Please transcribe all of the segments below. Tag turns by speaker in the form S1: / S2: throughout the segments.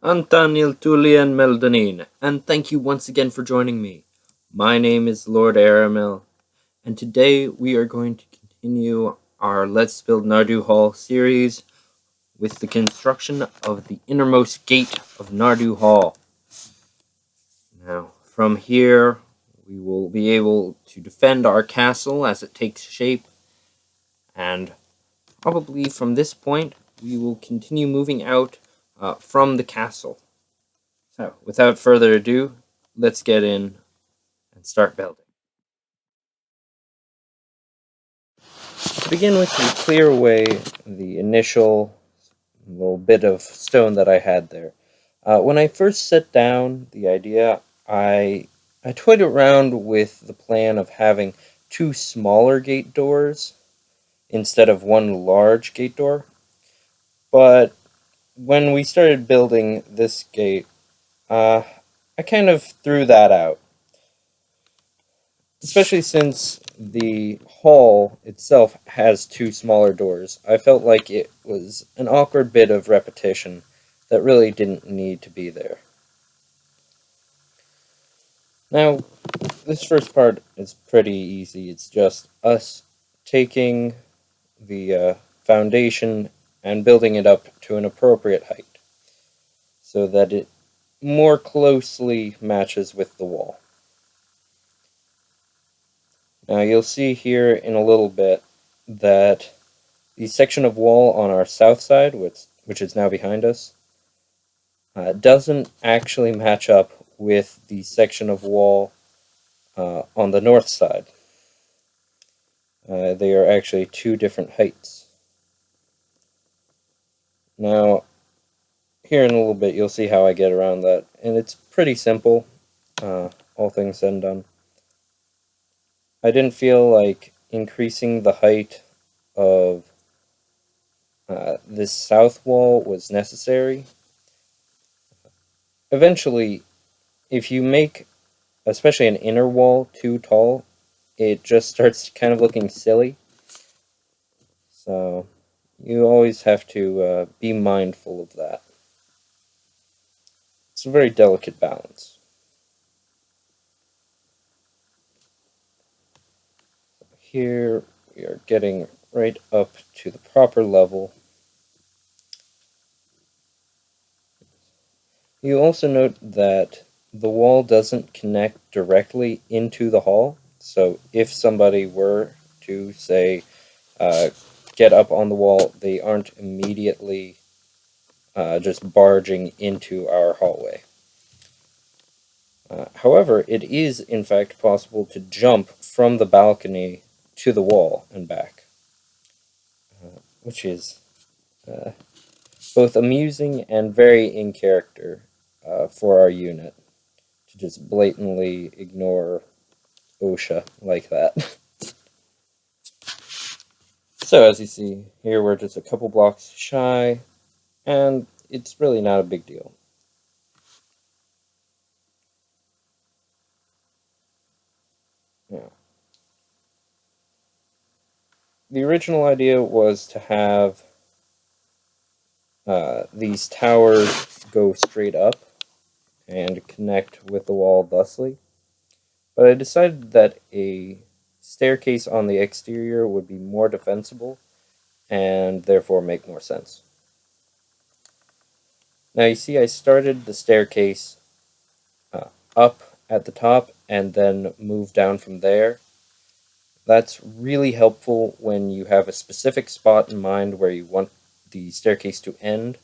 S1: Antanil Tulian Meldanin, and thank you once again for joining me. My name is Lord Aramil, and today we are going to continue our Let's Build Narduhal series with the construction of the innermost gate of Narduhal. Now, from here, we will be able to defend our castle as it takes shape, and probably from this point, we will continue moving out from the castle. So, without further ado, let's get in and start building. To begin with, we clear away the initial little bit of stone that I had there. When I first set down the idea, I toyed around with the plan of having two smaller gate doors instead of one large gate door. But when we started building this gate, I kind of threw that out. Especially since the hall itself has two smaller doors. I felt like it was an awkward bit of repetition that really didn't need to be there. Now, this first part is pretty easy. It's just us taking the foundation and building it up to an appropriate height so that it more closely matches with the wall. Now, you'll see here in a little bit that the section of wall on our south side, which is now behind us, doesn't actually match up with the section of wall on the north side. They are actually two different heights. Now, here in a little bit, you'll see how I get around that, and it's pretty simple, all things said and done. I didn't feel like increasing the height of this south wall was necessary. Eventually, if you make especially an inner wall too tall, it just starts kind of looking silly. So you always have to be mindful of that. It's a very delicate balance. Here we are getting right up to the proper level. You also note that the wall doesn't connect directly into the hall. So if somebody were to, say, get up on the wall, they aren't immediately just barging into our hallway. However, it is in fact possible to jump from the balcony to the wall and back, which is both amusing and very in character for our unit to just blatantly ignore OSHA like that. So as you see, here we're just a couple blocks shy, and it's really not a big deal. Yeah. The original idea was to have these towers go straight up and connect with the wall thusly, but I decided that a staircase on the exterior would be more defensible and therefore make more sense. Now you see I started the staircase up at the top and then moved down from there. That's really helpful when you have a specific spot in mind where you want the staircase to end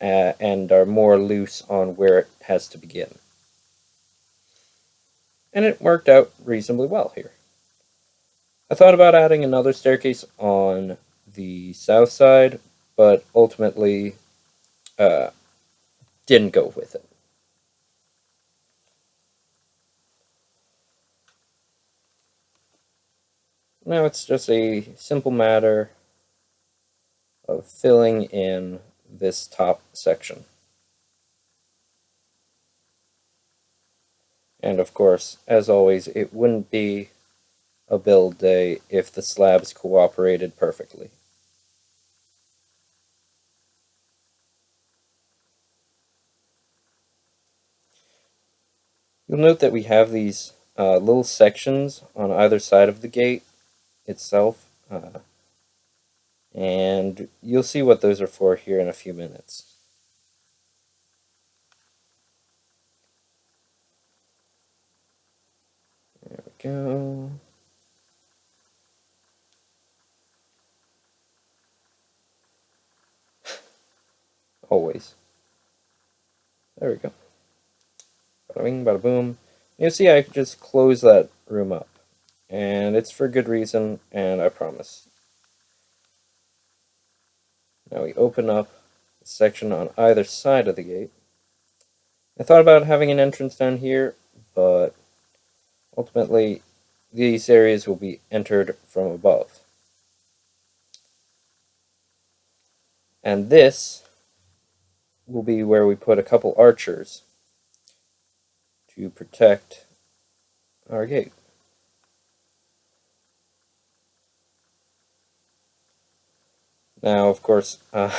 S1: and are more loose on where it has to begin. And it worked out reasonably well here. I thought about adding another staircase on the south side, but ultimately didn't go with it. Now it's just a simple matter of filling in this top section. And of course, as always, it wouldn't be a build day if the slabs cooperated perfectly. You'll note that we have these little sections on either side of the gate itself, and you'll see what those are for here in a few minutes. There we go. Always. There we go. Bada bing, bada boom. You see, I can just close that room up. And it's for good reason, and I promise. Now we open up the section on either side of the gate. I thought about having an entrance down here, but ultimately these areas will be entered from above. And this will be where we put a couple archers to protect our gate. Now, of course, I'm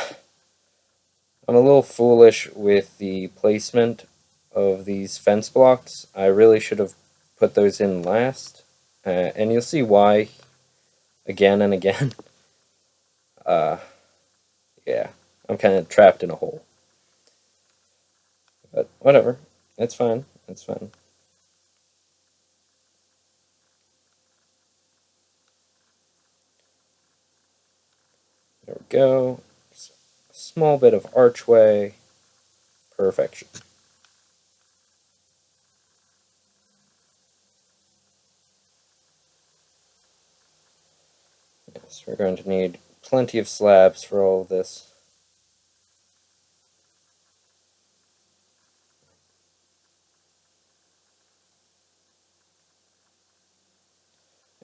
S1: a little foolish with the placement of these fence blocks. I really should have put those in last, and you'll see why again and again. Yeah, I'm kind of trapped in a hole. But whatever, it's fine, it's fine. There we go. A small bit of archway. Perfection. Yes, we're going to need plenty of slabs for all of this.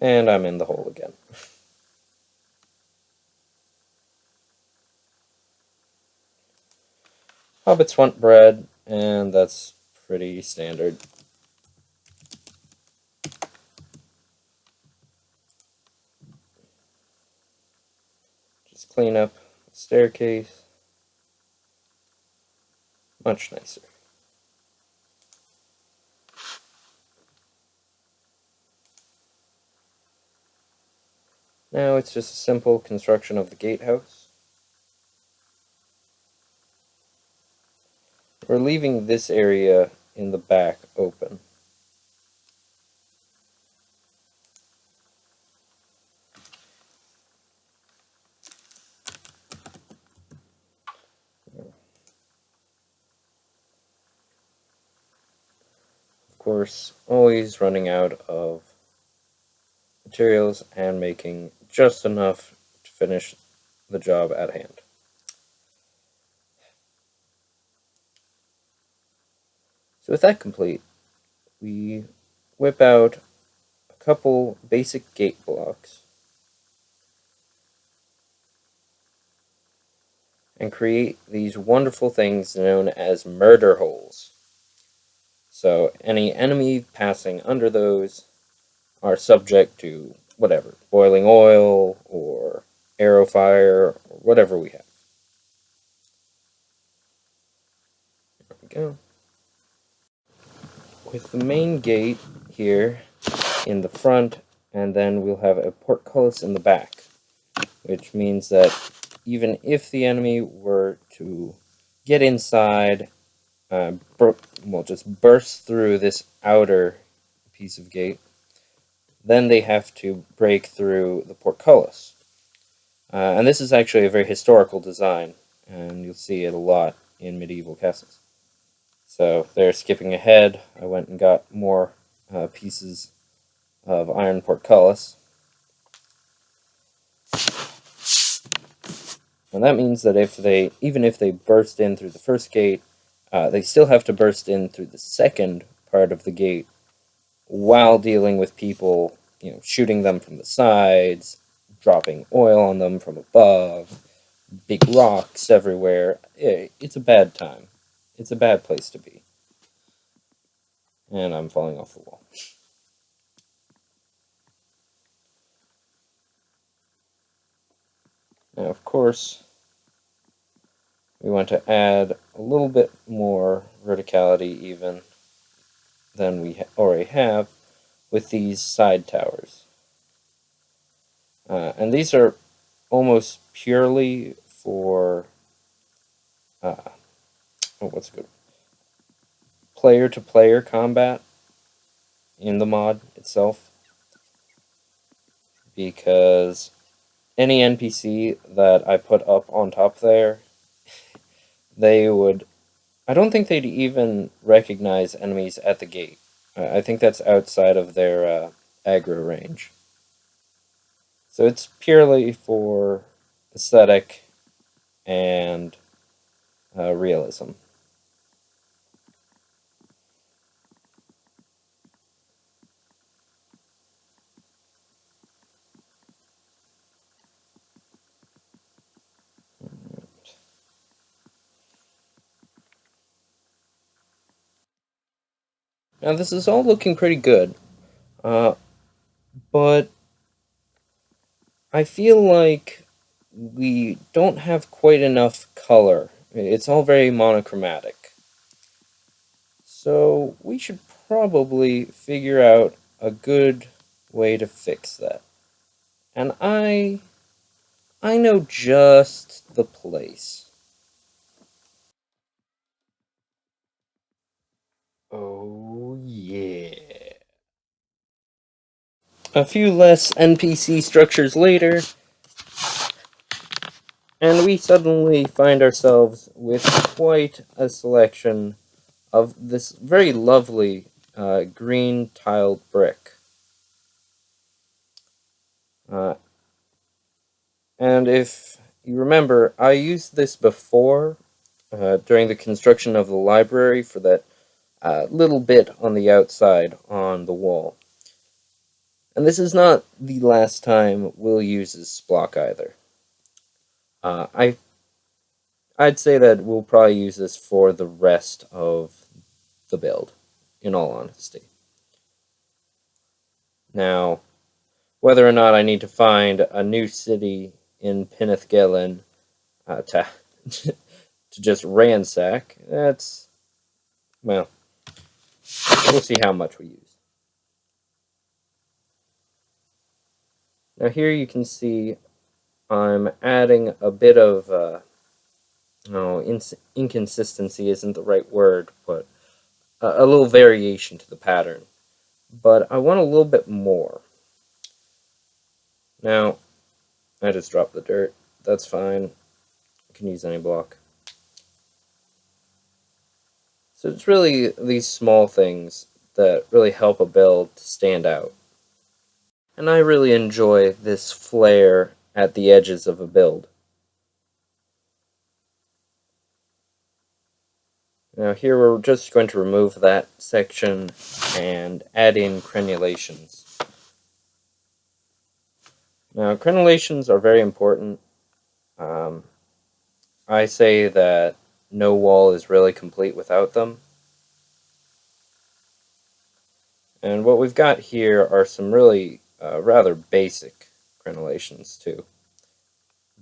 S1: And I'm in the hole again. Hobbits want bread, and that's pretty standard. Just clean up the staircase. Much nicer. Now it's just a simple construction of the gatehouse. We're leaving this area in the back open. Of course, always running out of materials and making just enough to finish the job at hand. So with that complete, we whip out a couple basic gate blocks and create these wonderful things known as murder holes. So any enemy passing under those are subject to whatever, boiling oil or arrow fire or whatever we have. There we go. With the main gate here in the front, and then we'll have a portcullis in the back, which means that even if the enemy were to get inside, just burst through this outer piece of gate, then they have to break through the portcullis. And this is actually a very historical design, and you'll see it a lot in medieval castles. So they're skipping ahead. I went and got more pieces of iron portcullis. And that means that even if they burst in through the first gate, they still have to burst in through the second part of the gate while dealing with people, shooting them from the sides, dropping oil on them from above, big rocks everywhere. It's a bad time. It's a bad place to be. And I'm falling off the wall. Now, of course, we want to add a little bit more verticality even than we already have with these side towers. And these are almost purely for uh, what's good player to player combat in the mod itself, because any NPC that I put up on top there, they would. I don't think they'd even recognize enemies at the gate. I think that's outside of their aggro range. So it's purely for aesthetic and realism. Now this is all looking pretty good, uh, but I feel like we don't have quite enough color. It's all very monochromatic. So we should probably figure out a good way to fix that. And I know just the place. Oh yeah. A few less NPC structures later, and we suddenly find ourselves with quite a selection of this very lovely green tiled brick. Uh, and if you remember, I used this before during the construction of the library for that little bit on the outside on the wall. And this is not the last time we'll use this block either. I'd say that we'll probably use this for the rest of the build, in all honesty. Now, whether or not I need to find a new city in Pinnith to to just ransack, well, we'll see how much we use. Now here you can see I'm adding a bit of no, inconsistency isn't the right word, but a little variation to the pattern. But I want a little bit more. Now, I just dropped the dirt. That's fine. I can use any block. So it's really these small things that really help a build to stand out. And I really enjoy this flare at the edges of a build. Now here we're just going to remove that section and add in crenulations. Now crenulations are very important. Um, I say that no wall is really complete without them. And what we've got here are some really rather basic crenulations too.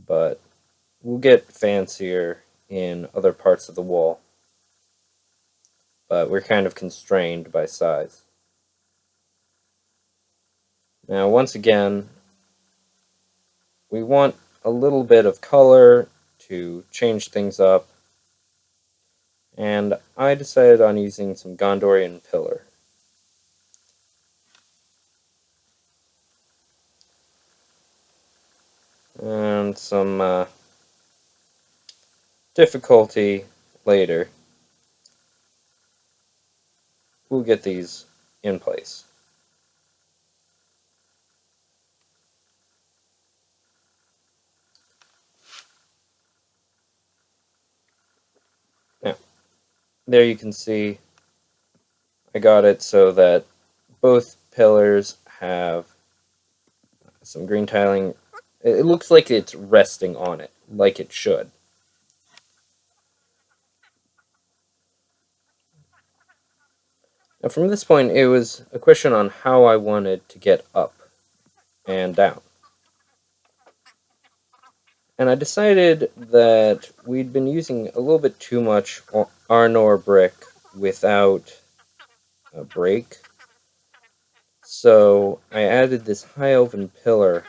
S1: But we'll get fancier in other parts of the wall. But we're kind of constrained by size. Now once again, we want a little bit of color to change things up. And I decided on using some Gondorian pillar. And some difficulty later, we'll get these in place. Now, there you can see I got it so that both pillars have some green tiling. It looks like it's resting on it, like it should. Now, from this point, it was a question on how I wanted to get up and down. And I decided that we'd been using a little bit too much Arnor brick without break. So I added this high elven pillar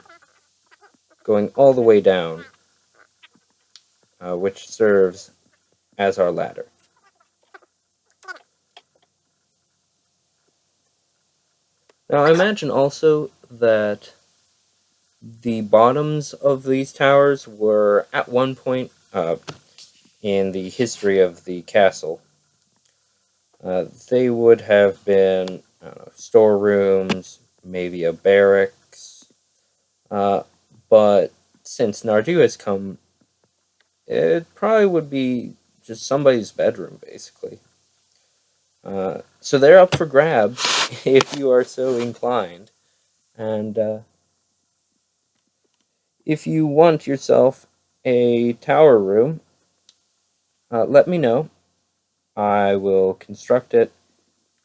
S1: going all the way down, which serves as our ladder. Now I imagine also that the bottoms of these towers were at one point in the history of the castle. They would have been storerooms, maybe a barracks, uh, but since Nardu has come, it probably would be just somebody's bedroom, basically. So they're up for grabs if you are so inclined. And if you want yourself a tower room, let me know. I will construct it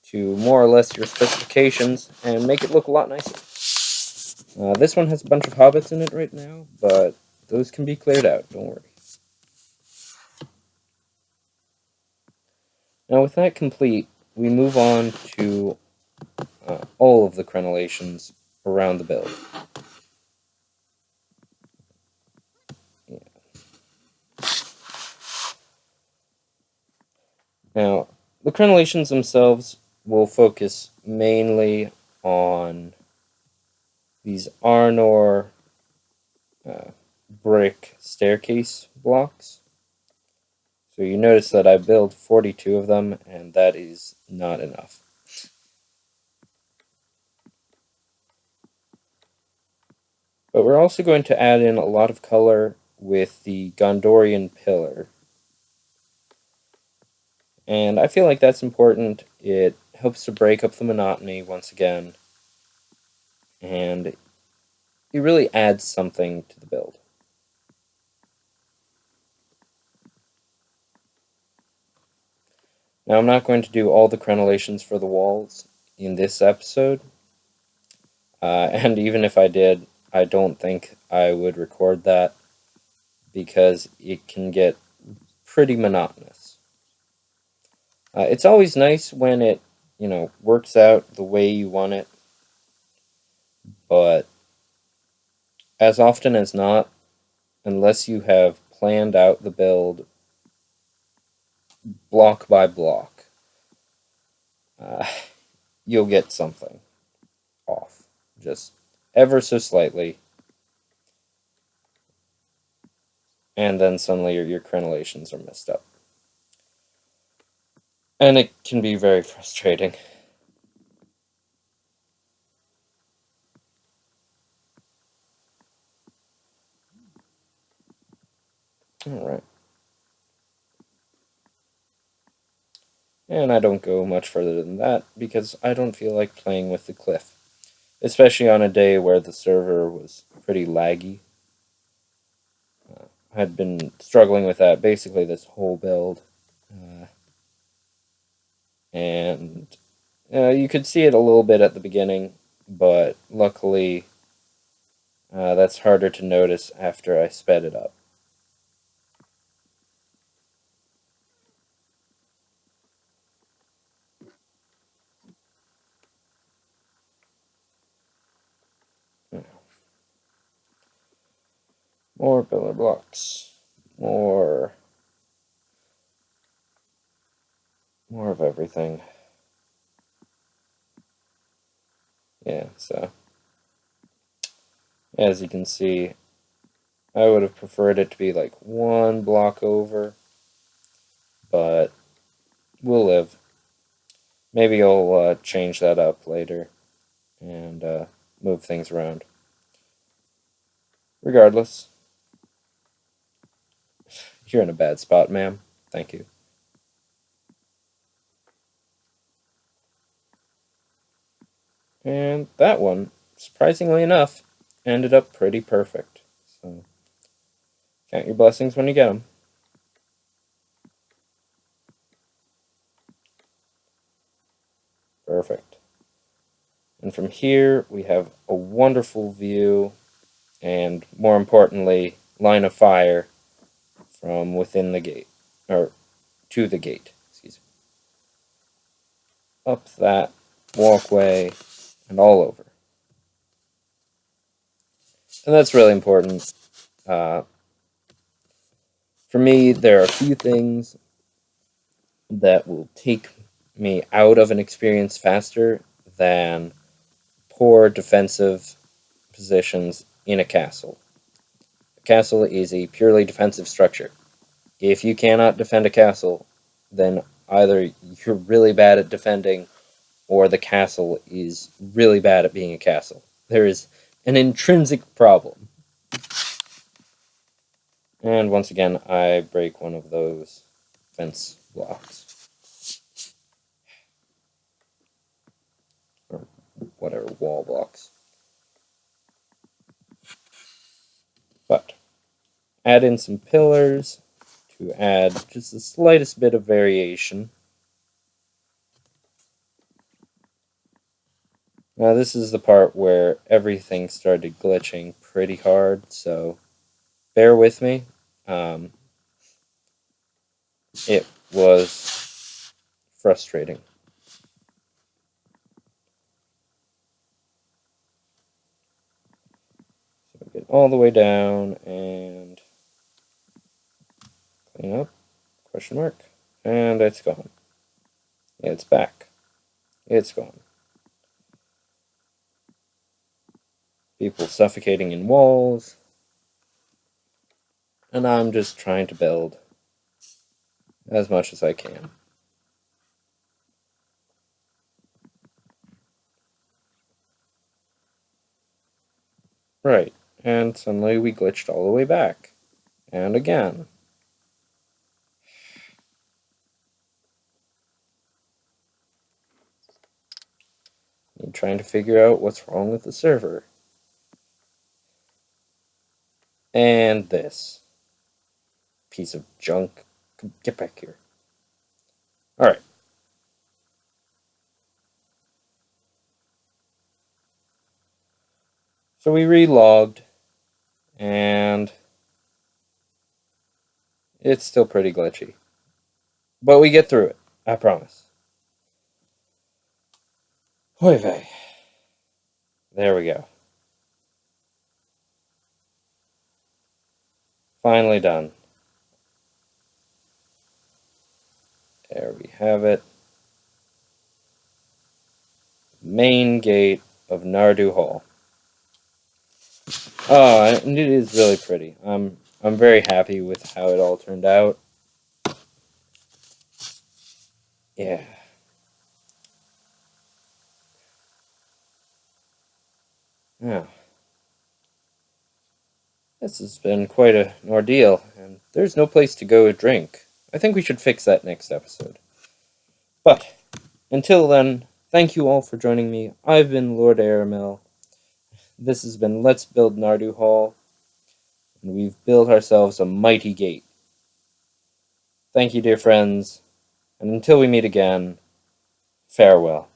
S1: to more or less your specifications and make it look a lot nicer. This one has a bunch of hobbits in it right now, but those can be cleared out, don't worry. Now with that complete, we move on to all of the crenellations around the build. Yeah. Now, the crenellations themselves will focus mainly on these Arnor uh, brick staircase blocks. So you notice that I built 42 of them, and that is not enough. But we're also going to add in a lot of color with the Gondorian pillar. And I feel like that's important. It helps to break up the monotony once again, and it really adds something to the build. Now, I'm not going to do all the crenellations for the walls in this episode, and even if I did, I don't think I would record that because it can get pretty monotonous. It's always nice when it, works out the way you want it, but as often as not, unless you have planned out the build block by block, uh, you'll get something off, just ever so slightly, and then suddenly your crenellations are messed up. And it can be very frustrating. Alright. And I don't go much further than that because I don't feel like playing with the cliff. Especially on a day where the server was pretty laggy. I had been struggling with that basically this whole build. And you could see it a little bit at the beginning, but luckily that's harder to notice after I sped it up. More pillar blocks. More of everything. Yeah, so as you can see, I would have preferred it to be like one block over, but we'll live. Maybe I'll change that up later and move things around. Regardless, you're in a bad spot, ma'am. Thank you. And that one, surprisingly enough, ended up pretty perfect. So, count your blessings when you get them. Perfect. And from here, we have a wonderful view, and more importantly, line of fire from within the gate, or to the gate, excuse me. up that walkway, and all over. And that's really important. For me, there are a few things that will take me out of an experience faster than poor defensive positions in a castle. A castle is a purely defensive structure. If you cannot defend a castle, then either you're really bad at defending or the castle is really bad at being a castle. There is an intrinsic problem. And once again, I break one of those fence blocks. Or whatever, wall blocks. But add in some pillars to add just the slightest bit of variation. Now this is the part where everything started glitching pretty hard, so bear with me. It was frustrating. So get all the way down and clean up, question mark, and it's gone. It's back. It's gone. People suffocating in walls, and I'm just trying to build as much as I can. Right, and suddenly we glitched all the way back. And again. I'm trying to figure out what's wrong with the server. And this piece of junk. Get back here. Alright. So we relogged, and it's still pretty glitchy. But we get through it, I promise. Oy vey. There we go. Finally done. There we have it. Main gate of Narduhal. Oh, and it is really pretty. I'm very happy with how it all turned out. Yeah. Yeah. This has been quite an ordeal, and there's no place to go drink. I think we should fix that next episode. But, until then, thank you all for joining me. I've been Lord Aramel. This has been Let's Build Narduhal, and we've built ourselves a mighty gate. Thank you, dear friends, and until we meet again, farewell.